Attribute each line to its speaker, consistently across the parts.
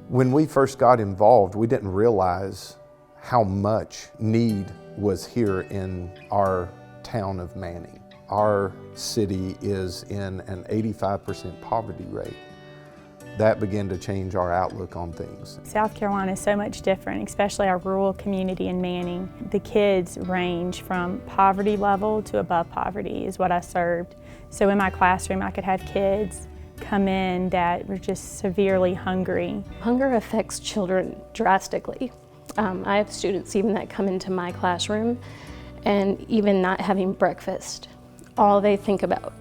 Speaker 1: When we first got involved, we didn't realize how much need was here in our town of Manning. Our city is in an 85% poverty rate. That began to change our outlook on things.
Speaker 2: South Carolina is so much different, especially our rural community in Manning. The kids range from poverty level to above poverty is what I served. So in my classroom, I could have kids come in that were just severely hungry.
Speaker 3: Hunger affects children drastically. I have students even that come into my classroom and even not having breakfast, all they think about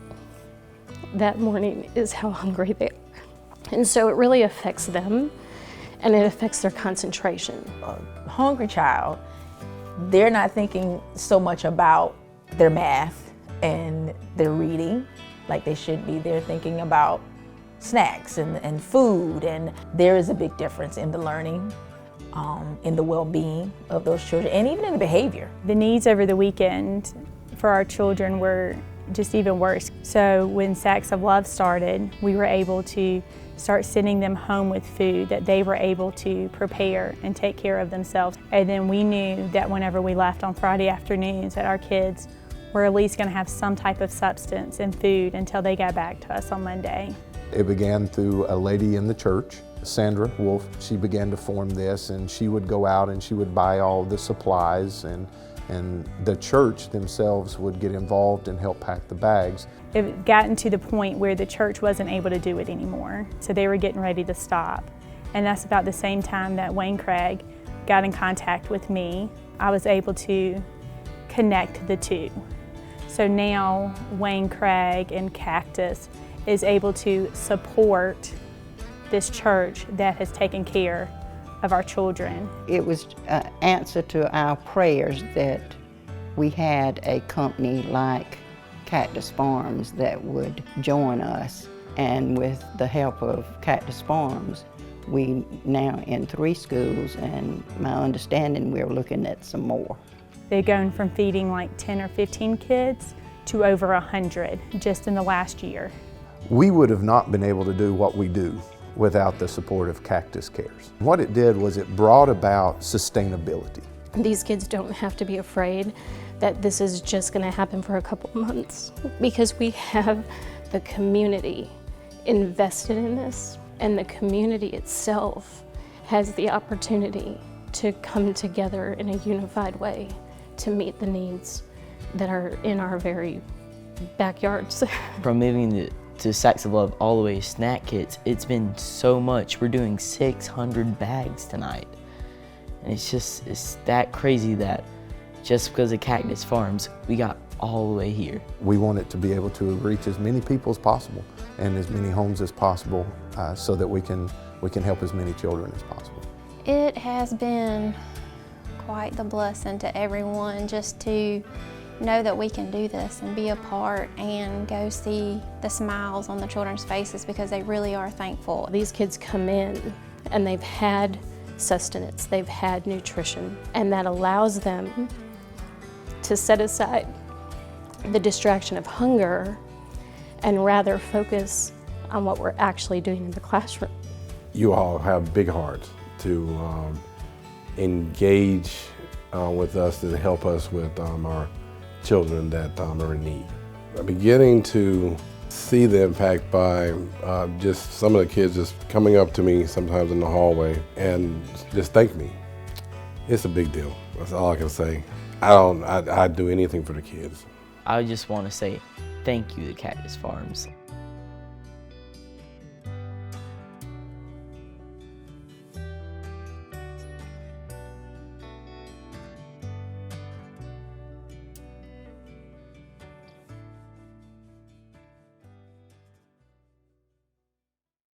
Speaker 3: that morning is how hungry they are. And so it really affects them and it affects their concentration.
Speaker 4: A hungry child, they're not thinking so much about their math and their reading like they should be. They're thinking about snacks and food, and there is a big difference in the learning, in the well-being of those children, and even in the behavior.
Speaker 2: The needs over the weekend for our children were just even worse. So when Sacks of Love started, we were able to start sending them home with food that they were able to prepare and take care of themselves. And then we knew that whenever we left on Friday afternoons that our kids were at least going to have some type of substance and food until they got back to us on Monday.
Speaker 1: It began through a lady in the church, Sandra Wolf. She began to form this, and she would go out and she would buy all the supplies, and the church themselves would get involved and help pack the bags.
Speaker 2: It had gotten to the point where the church wasn't able to do it anymore, so they were getting ready to stop. And that's about the same time that Wayne Craig got in contact with me. I was able to connect the two. So now Wayne Craig and Cactus is able to support this church that has taken care of our children.
Speaker 5: It was an answer to our prayers that we had a company like Cactus Farms that would join us, and with the help of Cactus Farms, we now in 3 schools, and my understanding we're looking at some more.
Speaker 2: They're going from feeding like 10 or 15 kids to over 100 just in the last year.
Speaker 1: We would have not been able to do what we do without the support of Cactus Cares. What it did was it brought about sustainability.
Speaker 3: These kids don't have to be afraid that this is just going to happen for a couple months, because we have the community invested in this, and the community itself has the opportunity to come together in a unified way to meet the needs that are in our very backyards.
Speaker 6: From moving to Sacks of Love all the way to Snak kits, it's been so much. We're doing 600 bags tonight. And it's that crazy that just because of Cactus Farms, we got all the way here.
Speaker 1: We want it to be able to reach as many people as possible and as many homes as possible, so that we can help as many children as possible.
Speaker 7: It has been quite the blessing to everyone just to know that we can do this and be a part and go see the smiles on the children's faces, because they really are thankful.
Speaker 3: These kids come in and they've had sustenance, they've had nutrition, and that allows them to set aside the distraction of hunger and rather focus on what we're actually doing in the classroom.
Speaker 8: You all have big hearts to engage with us and help us with our children that are in need. I'm beginning to see the impact by just some of the kids just coming up to me sometimes in the hallway and just thank me. It's a big deal. That's all I can say. I'd do anything for the kids.
Speaker 6: I just want to say thank you to Cactus Farms.